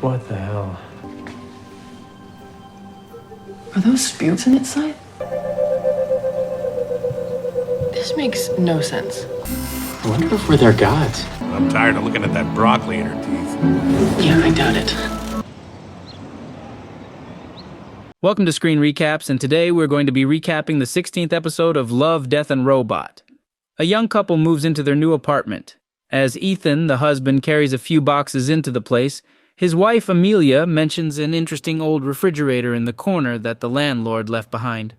What the hell? Are those spirits in its side? This makes no sense. I wonder if we're their gods. I'm tired of looking at that broccoli in her teeth. Yeah, I doubt it. Welcome to Screen Recaps, and today we're going to be recapping the 16th episode of Love, Death, and Robot. A young couple moves into their new apartment. As Ethan, the husband, carries a few boxes into the place, his wife, Amelia, mentions an interesting old refrigerator in the corner that the landlord left behind.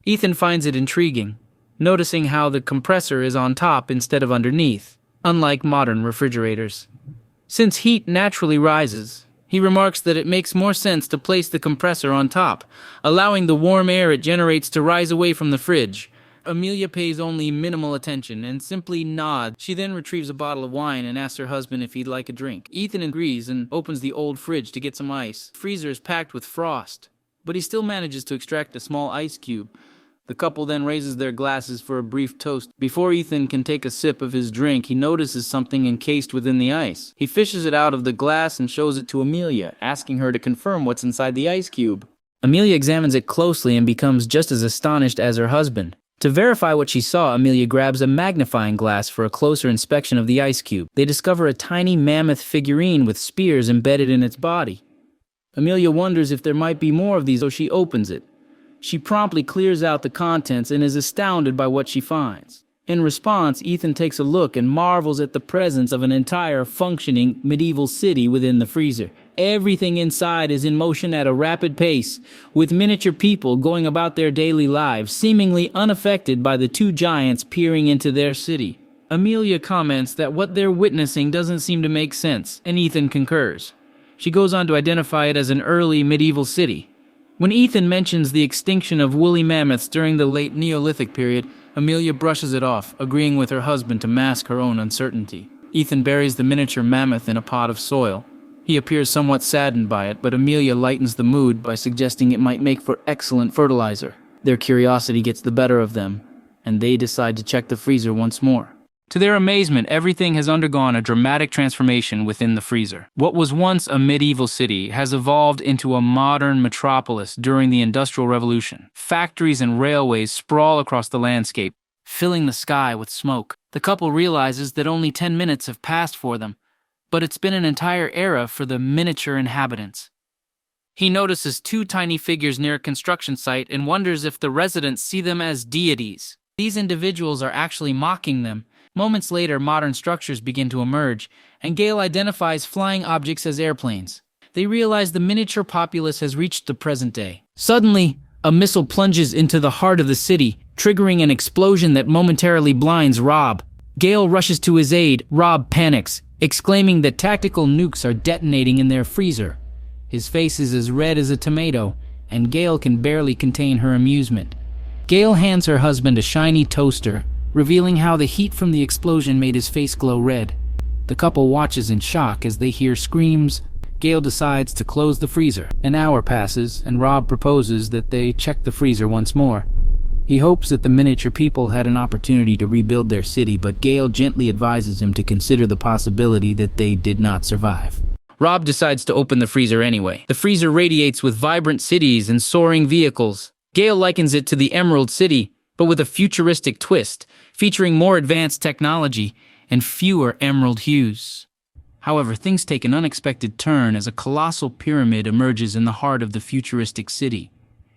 Ethan finds it intriguing, noticing how the compressor is on top instead of underneath, unlike modern refrigerators. Since heat naturally rises, he remarks that it makes more sense to place the compressor on top, allowing the warm air it generates to rise away from the fridge. Amelia pays only minimal attention and simply nods. She then retrieves a bottle of wine and asks her husband if he'd like a drink. Ethan agrees and opens the old fridge to get some ice. The freezer is packed with frost, but he still manages to extract a small ice cube. The couple then raises their glasses for a brief toast. Before Ethan can take a sip of his drink, he notices something encased within the ice. He fishes it out of the glass and shows it to Amelia, asking her to confirm what's inside the ice cube. Amelia examines it closely and becomes just as astonished as her husband. To verify what she saw, Amelia grabs a magnifying glass for a closer inspection of the ice cube. They discover a tiny mammoth figurine with spears embedded in its body. Amelia wonders if there might be more of these, so she opens it. She promptly clears out the contents and is astounded by what she finds. In response, Ethan takes a look and marvels at the presence of an entire functioning medieval city within the freezer. Everything inside is in motion at a rapid pace, with miniature people going about their daily lives, seemingly unaffected by the two giants peering into their city. Amelia comments that what they're witnessing doesn't seem to make sense, and Ethan concurs. She goes on to identify it as an early medieval city. When Ethan mentions the extinction of woolly mammoths during the late Neolithic period, Amelia brushes it off, agreeing with her husband to mask her own uncertainty. Ethan buries the miniature mammoth in a pot of soil. He appears somewhat saddened by it, but Amelia lightens the mood by suggesting it might make for excellent fertilizer. Their curiosity gets the better of them, and they decide to check the freezer once more. To their amazement, everything has undergone a dramatic transformation within the freezer. What was once a medieval city has evolved into a modern metropolis during the Industrial Revolution. Factories and railways sprawl across the landscape, filling the sky with smoke. The couple realizes that only 10 minutes have passed for them, but it's been an entire era for the miniature inhabitants. He notices two tiny figures near a construction site and wonders if the residents see them as deities. These individuals are actually mocking them. Moments later, modern structures begin to emerge, and Gale identifies flying objects as airplanes. They realize the miniature populace has reached the present day. Suddenly, a missile plunges into the heart of the city, triggering an explosion that momentarily blinds Rob. Gale rushes to his aid. Rob panics, exclaiming that tactical nukes are detonating in their freezer. His face is as red as a tomato, and Gale can barely contain her amusement. Gale hands her husband a shiny toaster, revealing how the heat from the explosion made his face glow red. The couple watches in shock as they hear screams. Gale decides to close the freezer. An hour passes, and Rob proposes that they check the freezer once more. He hopes that the miniature people had an opportunity to rebuild their city, but Gale gently advises him to consider the possibility that they did not survive. Rob decides to open the freezer anyway. The freezer radiates with vibrant cities and soaring vehicles. Gale likens it to the Emerald City, but with a futuristic twist, featuring more advanced technology and fewer emerald hues. However, things take an unexpected turn as a colossal pyramid emerges in the heart of the futuristic city.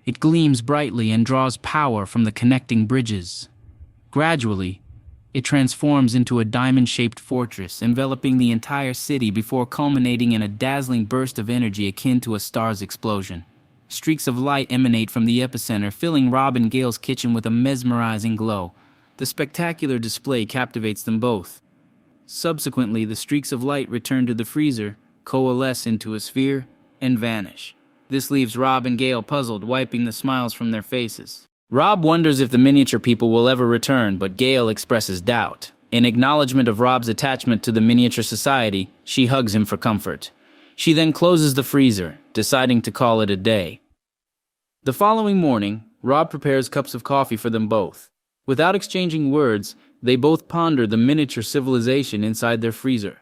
It gleams brightly and draws power from the connecting bridges. Gradually, it transforms into a diamond-shaped fortress, enveloping the entire city before culminating in a dazzling burst of energy akin to a star's explosion. Streaks of light emanate from the epicenter, filling Rob and Gale's kitchen with a mesmerizing glow. The spectacular display captivates them both. Subsequently, the streaks of light return to the freezer, coalesce into a sphere, and vanish. This leaves Rob and Gale puzzled, wiping the smiles from their faces. Rob wonders if the miniature people will ever return, but Gale expresses doubt. In acknowledgement of Rob's attachment to the miniature society, she hugs him for comfort. She then closes the freezer, deciding to call it a day. The following morning, Rob prepares cups of coffee for them both. Without exchanging words, they both ponder the miniature civilization inside their freezer.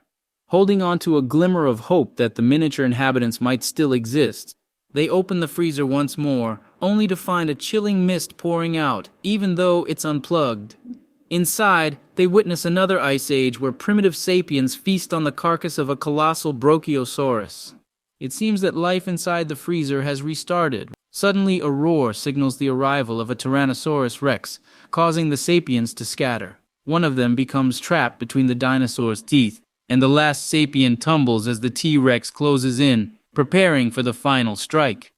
Holding on to a glimmer of hope that the miniature inhabitants might still exist, they open the freezer once more, only to find a chilling mist pouring out, even though it's unplugged. Inside, they witness another ice age where primitive sapiens feast on the carcass of a colossal Brachiosaurus. It seems that life inside the freezer has restarted. Suddenly, a roar signals the arrival of a Tyrannosaurus rex, causing the sapiens to scatter. One of them becomes trapped between the dinosaur's teeth, and the last sapien tumbles as the T-Rex closes in, preparing for the final strike.